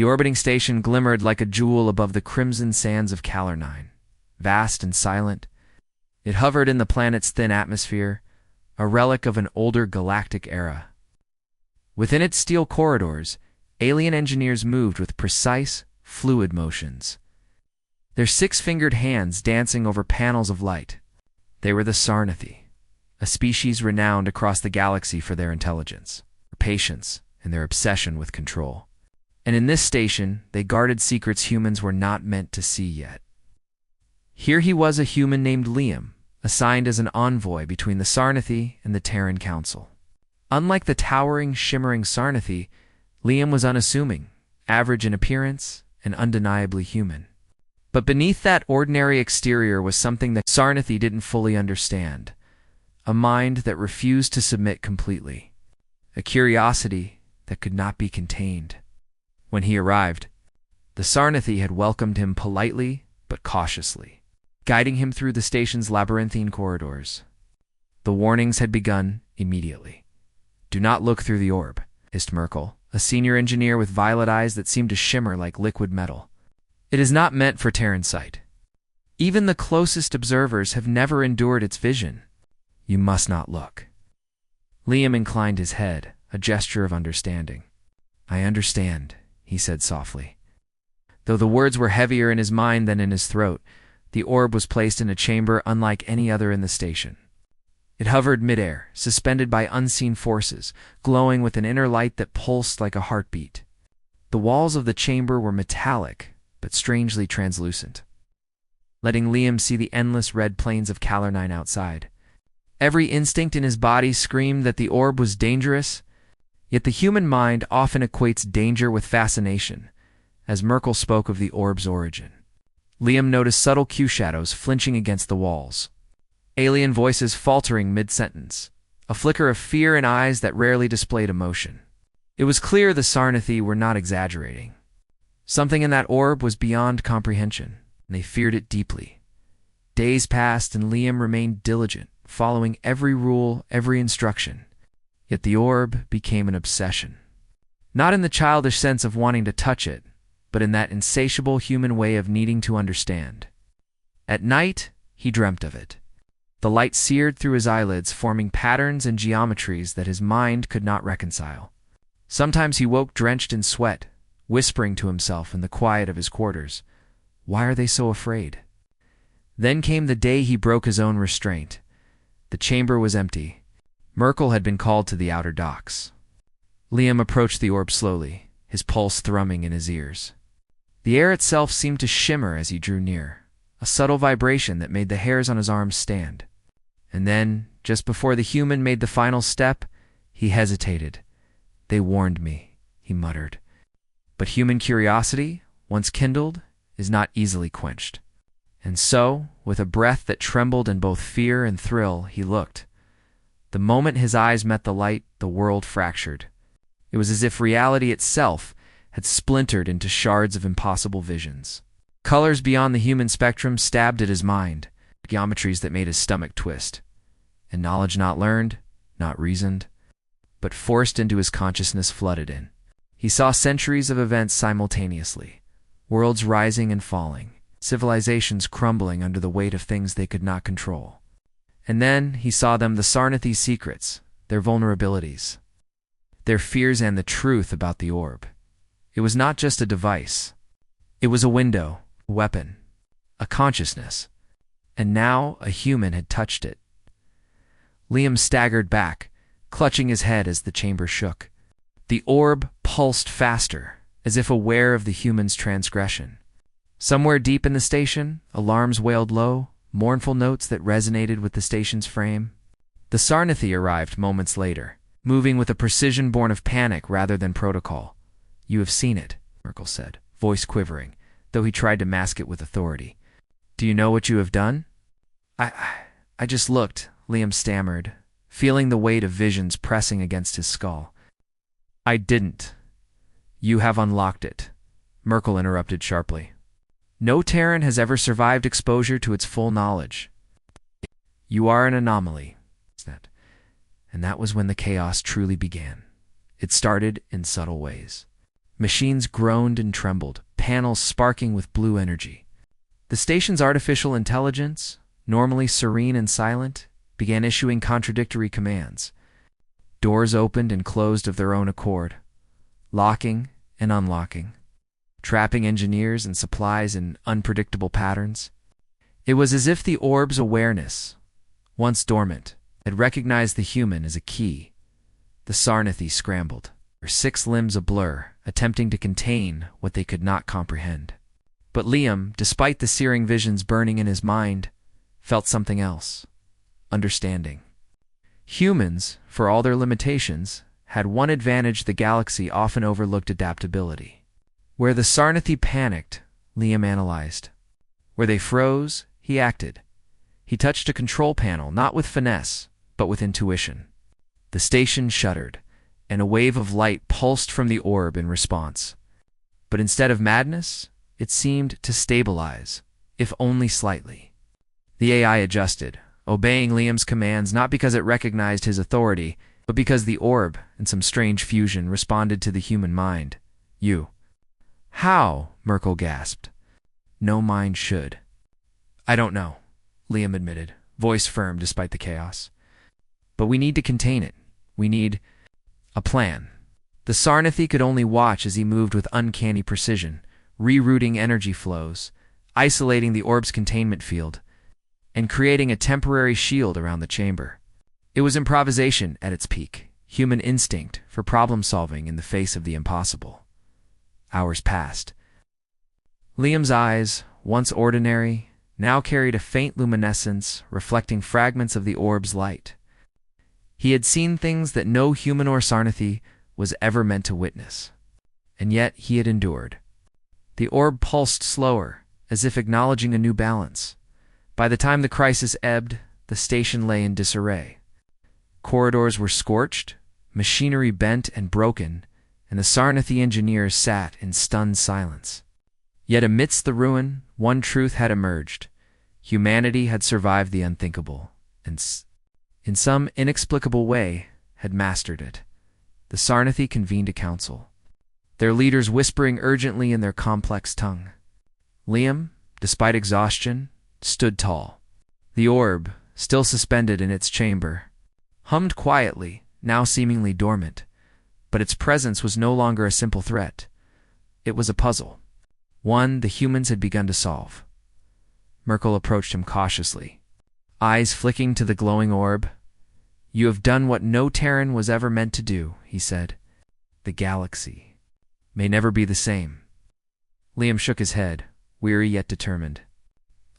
The orbiting station glimmered like a jewel above the crimson sands of Calor-9. Vast and silent, it hovered in the planet's thin atmosphere, a relic of an older galactic era. Within its steel corridors, alien engineers moved with precise, fluid motions, their six-fingered hands dancing over panels of light. They were the Sarnathi, a species renowned across the galaxy for their intelligence, their patience, and their obsession with control. And in this station, they guarded secrets humans were not meant to see yet. Here he was, a human named Liam, assigned as an envoy between the Sarnathi and the Terran Council. Unlike the towering, shimmering Sarnathi, Liam was unassuming, average in appearance, and undeniably human. But beneath that ordinary exterior was something that Sarnathi didn't fully understand, a mind that refused to submit completely, a curiosity that could not be contained. When he arrived, the Sarnathi had welcomed him politely but cautiously, guiding him through the station's labyrinthine corridors. The warnings had begun immediately. "Do not look through the orb," hissed Merkel, a senior engineer with violet eyes that seemed to shimmer like liquid metal. "It is not meant for Terran sight. Even the closest observers have never endured its vision. You must not look." Liam inclined his head, a gesture of understanding. "I understand," he said softly. Though the words were heavier in his mind than in his throat, the orb was placed in a chamber unlike any other in the station. It hovered midair, suspended by unseen forces, glowing with an inner light that pulsed like a heartbeat. The walls of the chamber were metallic, but strangely translucent, letting Liam see the endless red plains of Calor-9 outside. Every instinct in his body screamed that the orb was dangerous, yet the human mind often equates danger with fascination, as Merkel spoke of the orb's origin. Liam noticed subtle Q-shadows flinching against the walls, alien voices faltering mid-sentence, a flicker of fear in eyes that rarely displayed emotion. It was clear the Sarnathi were not exaggerating. Something in that orb was beyond comprehension, and they feared it deeply. Days passed, and Liam remained diligent, following every rule, every instruction. Yet the orb became an obsession. Not in the childish sense of wanting to touch it, but in that insatiable human way of needing to understand. At night, he dreamt of it. The light seared through his eyelids, forming patterns and geometries that his mind could not reconcile. Sometimes he woke drenched in sweat, whispering to himself in the quiet of his quarters, "Why are they so afraid?" Then came the day he broke his own restraint. The chamber was empty. Merkel had been called to the outer docks. Liam approached the orb slowly, his pulse thrumming in his ears. The air itself seemed to shimmer as he drew near, a subtle vibration that made the hairs on his arms stand. And then, just before the human made the final step, he hesitated. "They warned me," he muttered. But human curiosity, once kindled, is not easily quenched. And so, with a breath that trembled in both fear and thrill, he looked. The moment his eyes met the light, the world fractured. It was as if reality itself had splintered into shards of impossible visions. Colors beyond the human spectrum stabbed at his mind, geometries that made his stomach twist. And knowledge not learned, not reasoned, but forced into his consciousness flooded in. He saw centuries of events simultaneously, worlds rising and falling, civilizations crumbling under the weight of things they could not control. And then he saw them, the Sarnathi's secrets, their vulnerabilities, their fears, and the truth about the orb. It was not just a device. It was a window, a weapon, a consciousness. And now a human had touched it. Liam staggered back, clutching his head as the chamber shook. The orb pulsed faster, as if aware of the human's transgression. Somewhere deep in the station, alarms wailed low, mournful notes that resonated with the station's frame. The Sarnathi arrived moments later, moving with a precision born of panic rather than protocol. "You have seen it," Merkel said, voice quivering, though he tried to mask it with authority. "Do you know what you have done?" I just looked," Liam stammered, feeling the weight of visions pressing against his skull. "I didn't. You have unlocked it," Merkel interrupted sharply. "No Terran has ever survived exposure to its full knowledge. You are an anomaly." And that was when the chaos truly began. It started in subtle ways. Machines groaned and trembled, panels sparking with blue energy. The station's artificial intelligence, normally serene and silent, began issuing contradictory commands. Doors opened and closed of their own accord, locking and unlocking, trapping engineers and supplies in unpredictable patterns. It was as if the orb's awareness, once dormant, had recognized the human as a key. The Sarnathi scrambled, their 6 limbs a blur, attempting to contain what they could not comprehend. But Liam, despite the searing visions burning in his mind, felt something else: understanding. Humans, for all their limitations, had one advantage the galaxy often overlooked: adaptability. Where the Sarnathi panicked, Liam analyzed. Where they froze, he acted. He touched a control panel, not with finesse, but with intuition. The station shuddered, and a wave of light pulsed from the orb in response. But instead of madness, it seemed to stabilize, if only slightly. The AI adjusted, obeying Liam's commands not because it recognized his authority, but because the orb, in some strange fusion, responded to the human mind. You. How? Merkel gasped. No mind should. I don't know, Liam admitted, voice firm despite the chaos. But we need to contain it. We need a plan. The Sarnathi could only watch as he moved with uncanny precision, rerouting energy flows, isolating the orb's containment field, and creating a temporary shield around the chamber. It was improvisation at its peak, human instinct for problem-solving in the face of the impossible. Hours passed. Liam's eyes, once ordinary, now carried a faint luminescence reflecting fragments of the orb's light. He had seen things that no human or Sarnathi was ever meant to witness. And yet he had endured. The orb pulsed slower, as if acknowledging a new balance. By the time the crisis ebbed, the station lay in disarray. Corridors were scorched, machinery bent and broken, and the Sarnathi engineers sat in stunned silence. Yet amidst the ruin, one truth had emerged. Humanity had survived the unthinkable, and in some inexplicable way, had mastered it. The Sarnathi convened a council, their leaders whispering urgently in their complex tongue. Liam, despite exhaustion, stood tall. The orb, still suspended in its chamber, hummed quietly, now seemingly dormant, but its presence was no longer a simple threat. It was a puzzle, one the humans had begun to solve. Merkel approached him cautiously, eyes flicking to the glowing orb. You have done what no Terran was ever meant to do, he said. The galaxy may never be the same. Liam shook his head, weary yet determined.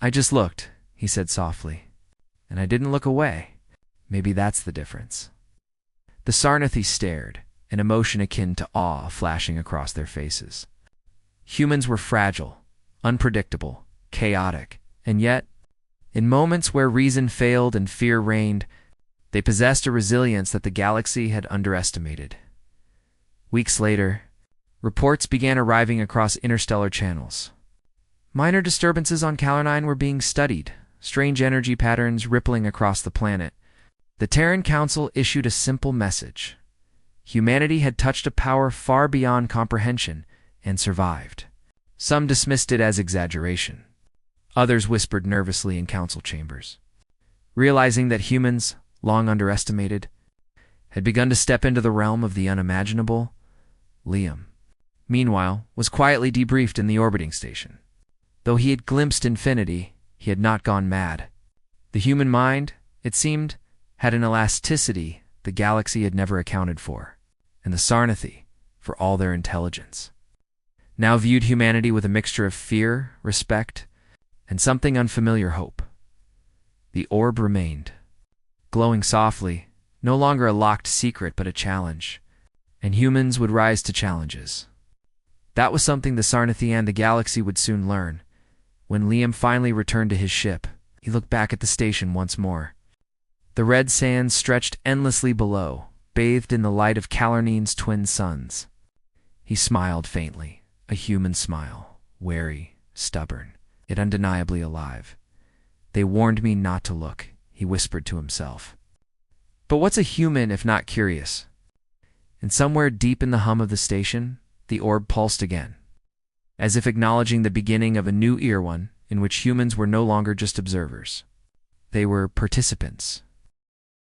I just looked, he said softly, and I didn't look away. Maybe that's the difference. The Sarnathi stared, an emotion akin to awe flashing across their faces. Humans were fragile, unpredictable, chaotic, and yet, in moments where reason failed and fear reigned, they possessed a resilience that the galaxy had underestimated. Weeks later, reports began arriving across interstellar channels. Minor disturbances on Calor-9 were being studied, strange energy patterns rippling across the planet. The Terran Council issued a simple message. Humanity had touched a power far beyond comprehension and survived. Some dismissed it as exaggeration. Others whispered nervously in council chambers, realizing that humans, long underestimated, had begun to step into the realm of the unimaginable. Liam, meanwhile, was quietly debriefed in the orbiting station. Though he had glimpsed infinity, he had not gone mad. The human mind, it seemed, had an elasticity the galaxy had never accounted for, and the Sarnathi, for all their intelligence, now viewed humanity with a mixture of fear, respect, and something unfamiliar hope. The orb remained, glowing softly, no longer a locked secret but a challenge, and humans would rise to challenges. That was something the Sarnathi and the galaxy would soon learn. When Liam finally returned to his ship, he looked back at the station once more. The red sands stretched endlessly below, bathed in the light of Calor-9's twin suns. He smiled faintly, a human smile, wary, stubborn, yet undeniably alive. They warned me not to look, he whispered to himself. But what's a human if not curious? And somewhere deep in the hum of the station, the orb pulsed again, as if acknowledging the beginning of a new era, one in which humans were no longer just observers. They were participants.